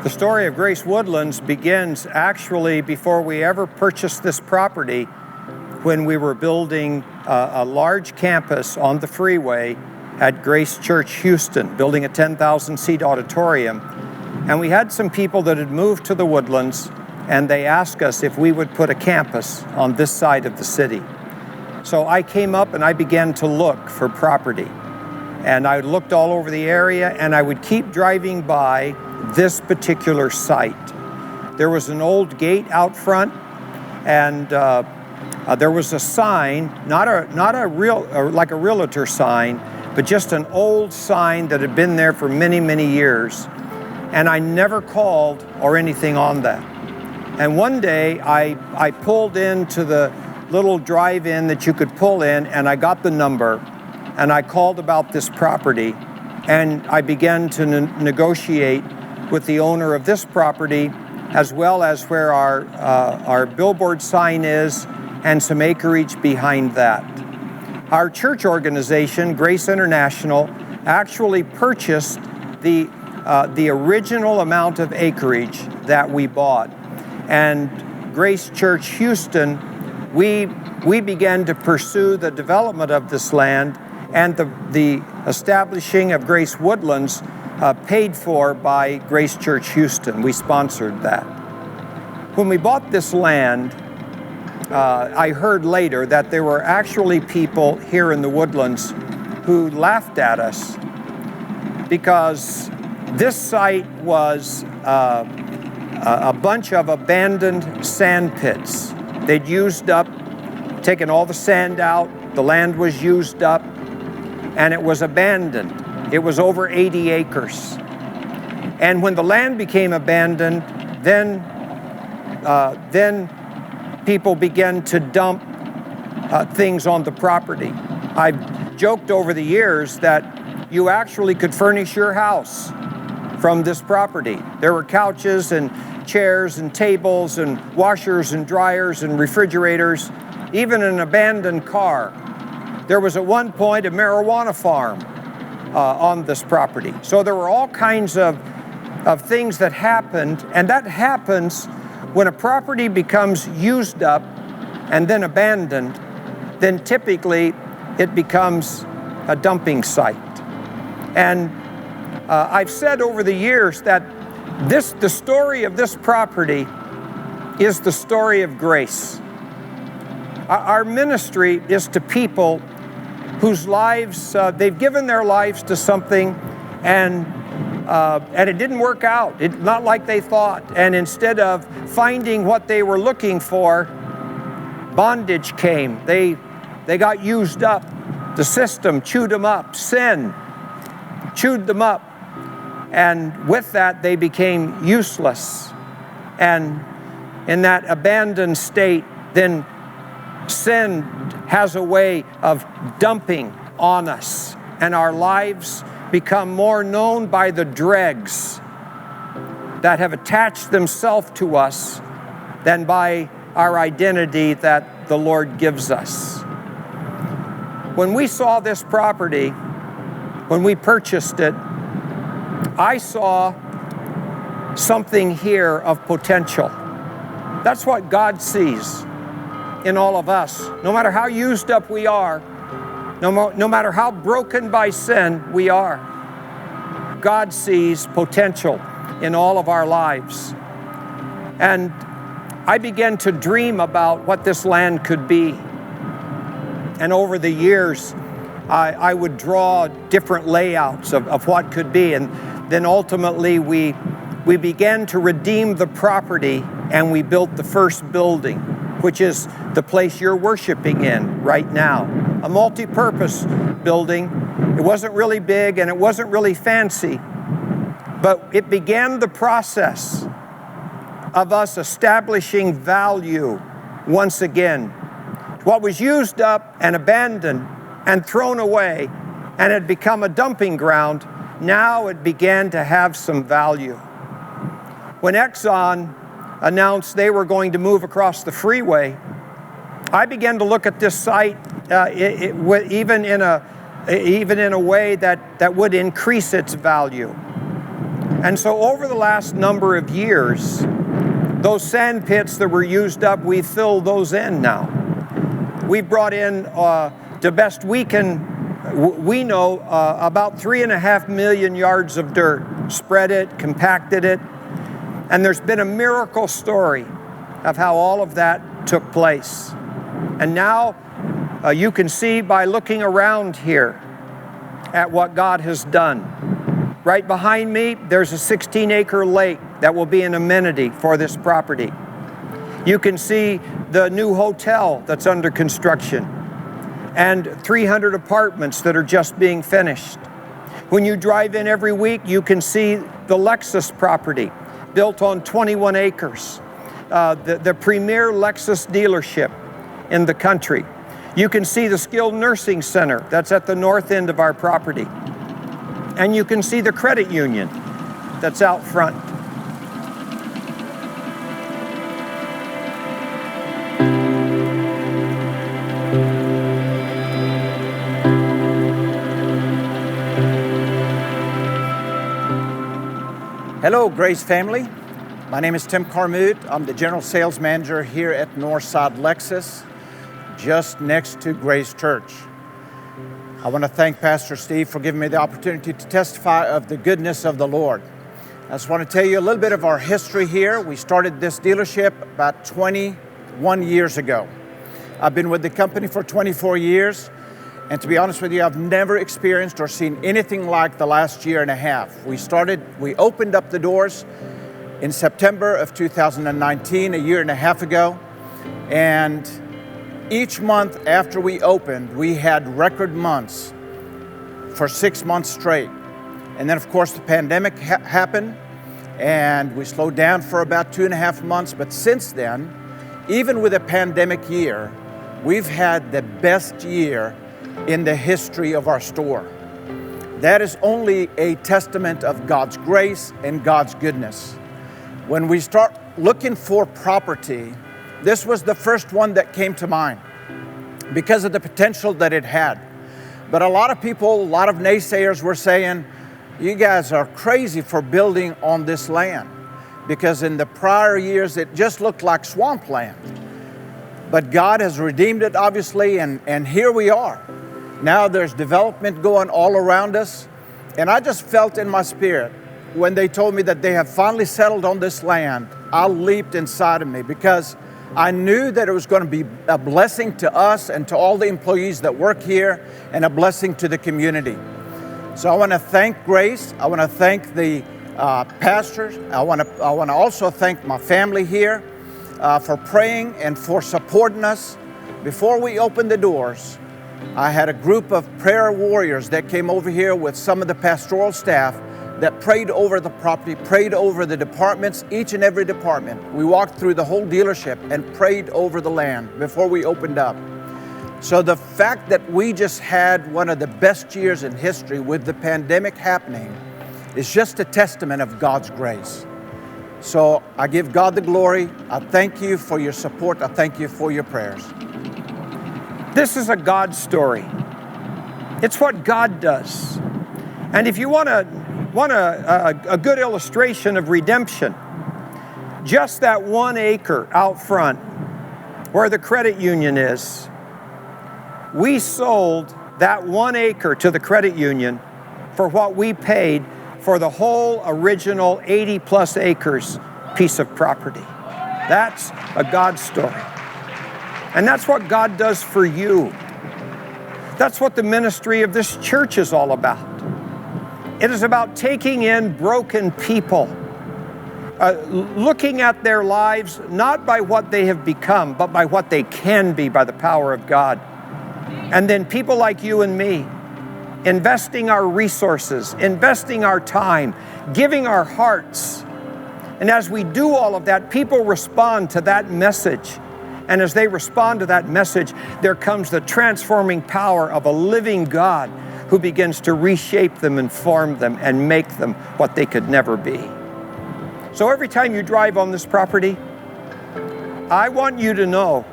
The story of Grace Woodlands begins actually before we ever purchased this property, when we were building a large campus on the freeway at Grace Church, Houston, building a 10,000-seat auditorium. And we had some people that had moved to the Woodlands, and they asked us if we would put a campus on this side of the city. So I came up and I began to look for property. And I looked all over the area, and I would keep driving by this particular site. There was an old gate out front, and there was a sign, not a real, like a realtor sign, but just an old sign that had been there for many, many years. And I never called or anything on that. And one day I pulled into the little drive-in that you could pull in, and I got the number, and I called about this property, and I began to negotiate with the owner of this property, as well as where our billboard sign is, and some acreage behind that. Our church organization, Grace International, actually purchased the original amount of acreage that we bought. And Grace Church Houston, we began to pursue the development of this land, and the establishing of Grace Woodlands paid for by Grace Church Houston. We sponsored that. When we bought this land, I heard later that there were actually people here in the Woodlands who laughed at us because this site was a bunch of abandoned sand pits. They'd used up, taken all the sand out, the land was used up, and it was abandoned. It was over 80 acres. And when the land became abandoned, then people began to dump things on the property. I've joked over the years that you actually could furnish your house from this property. There were couches and chairs and tables and washers and dryers and refrigerators, even an abandoned car. There was at one point a marijuana farm on this property. So there were all kinds of things that happened, and that happens when a property becomes used up and then abandoned. Then typically it becomes a dumping site. And I've said over the years that the story of this property is the story of grace. Our ministry is to people whose lives, they've given their lives to something, and it didn't work out. It's not like they thought. And instead of finding what they were looking for, bondage came. They got used up. The system chewed them up. Sin chewed them up. And with that, they became useless. And in that abandoned state, then sin has a way of dumping on us, and our lives become more known by the dregs that have attached themselves to us than by our identity that the Lord gives us. When we saw this property, when we purchased it, I saw something here of potential. That's what God sees in all of us. No matter how used up we are, no matter how broken by sin we are, God sees potential in all of our lives. And I began to dream about what this land could be. And over the years, I would draw different layouts of what could be. And then ultimately we began to redeem the property, and we built the first building, which is the place you're worshiping in right now. A multi-purpose building. It wasn't really big and it wasn't really fancy, but it began the process of us establishing value once again. What was used up and abandoned and thrown away and had become a dumping ground, now it began to have some value. When Exxon announced they were going to move across the freeway, I began to look at this site even in a way that would increase its value. And so over the last number of years, those sand pits that were used up, we filled those in now. We've brought in, the best we know, about 3.5 million yards of dirt, spread it, compacted it, and there's been a miracle story of how all of that took place. And now you can see by looking around here at what God has done. Right behind me, there's a 16-acre lake that will be an amenity for this property. You can see the new hotel that's under construction and 300 apartments that are just being finished. When you drive in every week, you can see the Lexus property built on 21 acres, the premier Lexus dealership in the country. You can see the skilled nursing center that's at the north end of our property. And you can see the credit union that's out front. Hello, Grace family. My name is Tim Carmoude. I'm the General Sales Manager here at Northside Lexus, just next to Grace Church. I want to thank Pastor Steve for giving me the opportunity to testify of the goodness of the Lord. I just want to tell you a little bit of our history here. We started this dealership about 21 years ago. I've been with the company for 24 years, and to be honest with you, I've never experienced or seen anything like the last year and a half. We opened up the doors in September of 2019, a year and a half ago, and each month after we opened, we had record months for 6 months straight. And then, of course, the pandemic happened, and we slowed down for about 2.5 months. But since then, even with a pandemic year, we've had the best year in the history of our store. That is only a testament of God's grace and God's goodness. When we start looking for property, this was the first one that came to mind because of the potential that it had. But a lot of people, a lot of naysayers were saying, you guys are crazy for building on this land, because in the prior years it just looked like swampland. But God has redeemed it, obviously, and here we are. Now there's development going all around us, and I just felt in my spirit when they told me that they have finally settled on this land, I leaped inside of me, because I knew that it was going to be a blessing to us and to all the employees that work here, and a blessing to the community. So I want to thank Grace. I want to thank the pastors. I want to also thank my family here for praying and for supporting us. Before we opened the doors, I had a group of prayer warriors that came over here with some of the pastoral staff that prayed over the property, prayed over the departments, each and every department. We walked through the whole dealership and prayed over the land before we opened up. So the fact that we just had one of the best years in history with the pandemic happening is just a testament of God's grace. So I give God the glory. I thank you for your support. I thank you for your prayers. This is a God story. It's what God does. And if you want a good illustration of redemption, just that 1 acre out front where the credit union is, we sold that 1 acre to the credit union for what we paid for the whole original 80+ acres piece of property. That's a God story. And that's what God does for you. That's what the ministry of this church is all about. It is about taking in broken people, looking at their lives not by what they have become, but by what they can be by the power of God. And then people like you and me, investing our resources, investing our time, giving our hearts. And as we do all of that, people respond to that message. And as they respond to that message, there comes the transforming power of a living God who begins to reshape them and form them and make them what they could never be. So every time you drive on this property, I want you to know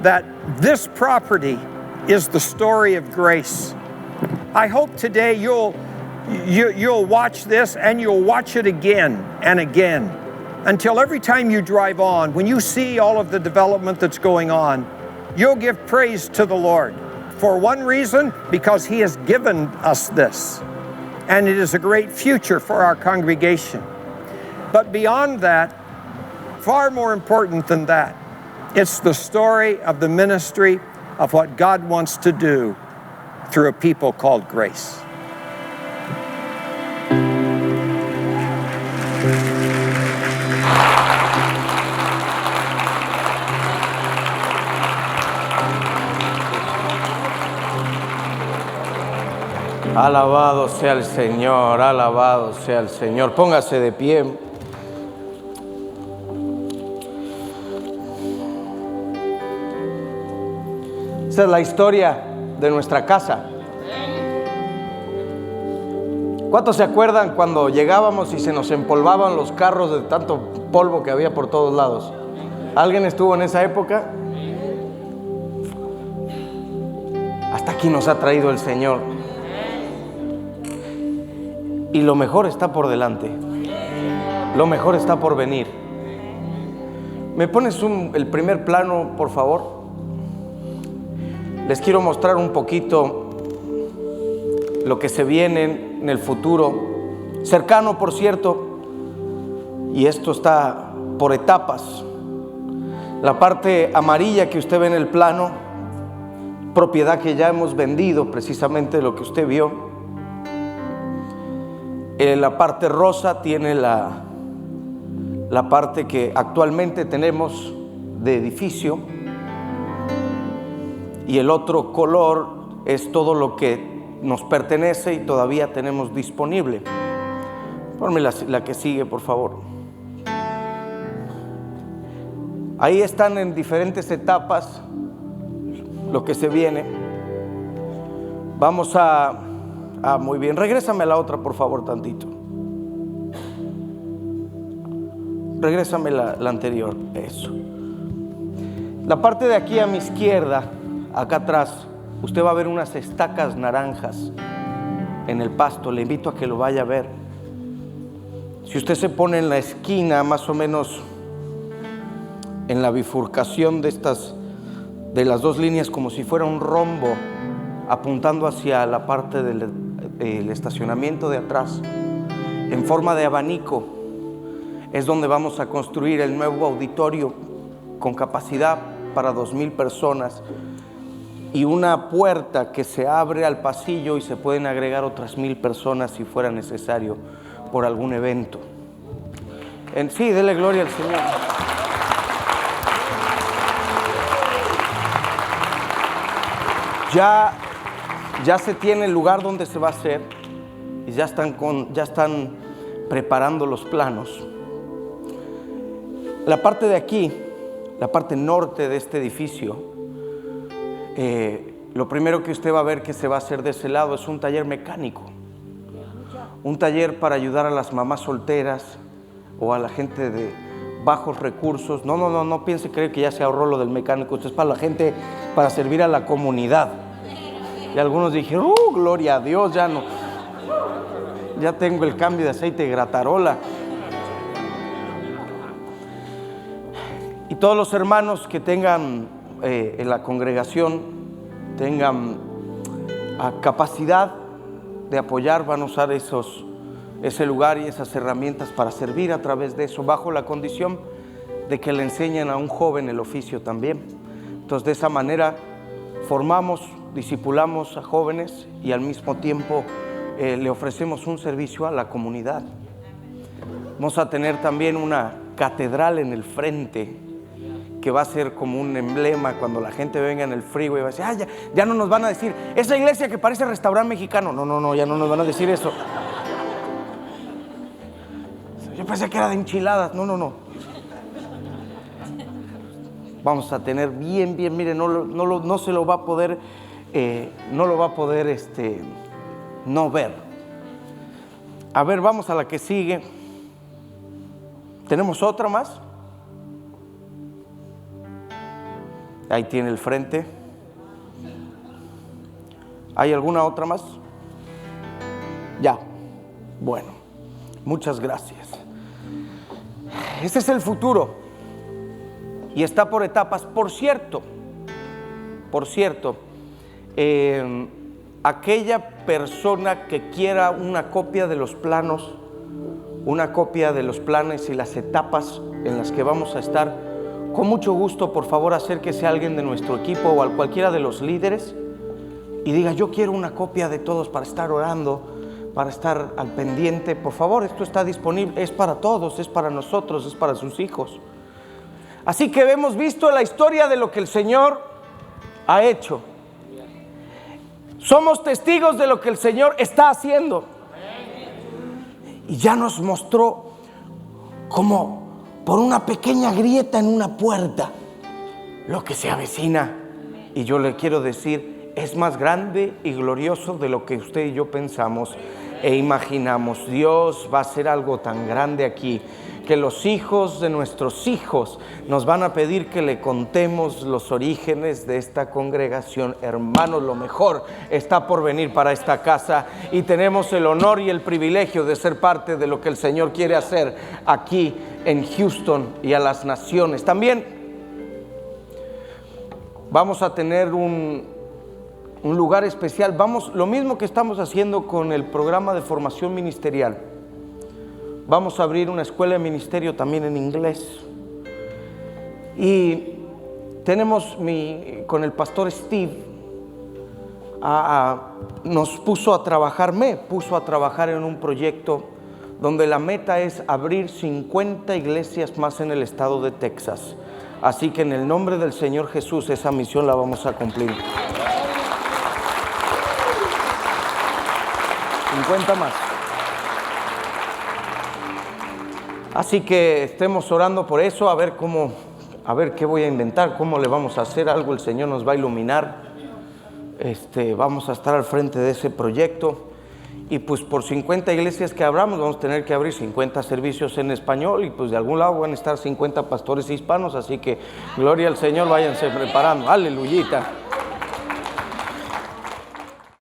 that this property is the story of grace. I hope today you'll watch this and you'll watch it again and again until every time you drive on, when you see all of the development that's going on, you'll give praise to the Lord. For one reason, because He has given us this, and it is a great future for our congregation. But beyond that, far more important than that, it's the story of the ministry of what God wants to do through a people called Grace. Alabado sea el Señor, alabado sea el Señor. Póngase de pie. Esa es la historia de nuestra casa. ¿Cuántos se acuerdan cuando llegábamos y se nos empolvaban los carros de tanto polvo que había por todos lados? ¿Alguien estuvo en esa época? Hasta aquí nos ha traído el Señor. Y lo mejor está por delante. Lo mejor está por venir. ¿Me pones el primer plano, por favor? Les quiero mostrar un poquito lo que se viene en el futuro, cercano por cierto, y esto está por etapas. La parte amarilla que usted ve en el plano, propiedad que ya hemos vendido, precisamente lo que usted vio. La parte rosa tiene la parte que actualmente tenemos de edificio, y el otro color es todo lo que nos pertenece y todavía tenemos disponible. Ponme la que sigue, por favor. Ahí están en diferentes etapas lo que se viene. Vamos muy bien. Regrésame a la otra, por favor, tantito. Regrésame la anterior. Eso. La parte de aquí a mi izquierda, acá atrás, usted va a ver unas estacas naranjas en el pasto. Le invito a que lo vaya a ver. Si usted se pone en la esquina, más o menos en la bifurcación de las dos líneas, como si fuera un rombo, apuntando hacia la parte del estacionamiento de atrás, en forma de abanico, es donde vamos a construir el nuevo auditorio con capacidad para 2,000 personas y una puerta que se abre al pasillo y se pueden agregar otras 1,000 personas si fuera necesario por algún evento. Sí, dele gloria al Señor. Ya se tiene el lugar donde se va a hacer y ya están preparando los planos. La parte de aquí, la parte norte de este edificio, lo primero que usted va a ver que se va a hacer de ese lado es un taller mecánico, un taller para ayudar a las mamás solteras o a la gente de bajos recursos. No piense creer que ya se ahorró lo del mecánico. Esto es para la gente, para servir a la comunidad. Y algunos dijeron, gloria a Dios, ya tengo el cambio de aceite de gratarola. Y todos los hermanos que tengan en la congregación, tengan capacidad de apoyar, van a usar ese lugar y esas herramientas para servir a través de eso, bajo la condición de que le enseñen a un joven el oficio también. Entonces, de esa manera formamos, discipulamos a jóvenes y al mismo tiempo le ofrecemos un servicio a la comunidad. Vamos a tener también una catedral en el frente que va a ser como un emblema cuando la gente venga en el freeway y va a decir, ya no nos van a decir, esa iglesia que parece restaurante mexicano. No, ya no nos van a decir eso. Yo pensé que era de enchiladas. No. Vamos a tener bien, mire, no se lo va a poder, no ver. A ver, vamos a la que sigue. ¿Tenemos otra más? Ahí tiene el frente. ¿Hay alguna otra más? Ya. Bueno, muchas gracias. Este es el futuro y está por etapas. Por cierto, aquella persona que quiera una copia de los planos, una copia de los planes y las etapas en las que vamos a estar, con mucho gusto, por favor, acérquese a alguien de nuestro equipo o a cualquiera de los líderes y diga: yo quiero una copia de todos para estar orando, para estar al pendiente. Por favor, esto está disponible, es para todos, es para nosotros, es para sus hijos. Así que hemos visto la historia de lo que el Señor ha hecho. Somos testigos de lo que el Señor está haciendo. Y ya nos mostró como por una pequeña grieta en una puerta lo que se avecina. Y yo le quiero decir, es más grande y glorioso de lo que usted y yo pensamos e imaginamos. Dios va a hacer algo tan grande aquí que los hijos de nuestros hijos nos van a pedir que le contemos los orígenes de esta congregación. Hermanos, lo mejor está por venir para esta casa y tenemos el honor y el privilegio de ser parte de lo que el Señor quiere hacer aquí en Houston y a las naciones. También vamos a tener un lugar especial. Lo mismo que estamos haciendo con el programa de formación ministerial. Vamos a abrir una escuela de ministerio también en inglés. Y tenemos con el pastor Steve, me puso a trabajar en un proyecto donde la meta es abrir 50 iglesias más en el estado de Texas. Así que en el nombre del Señor Jesús, esa misión la vamos a cumplir. 50 más. Así que estemos orando por eso, a ver qué voy a inventar, cómo le vamos a hacer algo. El Señor nos va a iluminar. Vamos a estar al frente de ese proyecto. Y pues por 50 iglesias que abramos, vamos a tener que abrir 50 servicios en español. Y pues de algún lado van a estar 50 pastores hispanos. Así que gloria al Señor, váyanse preparando. Aleluyita.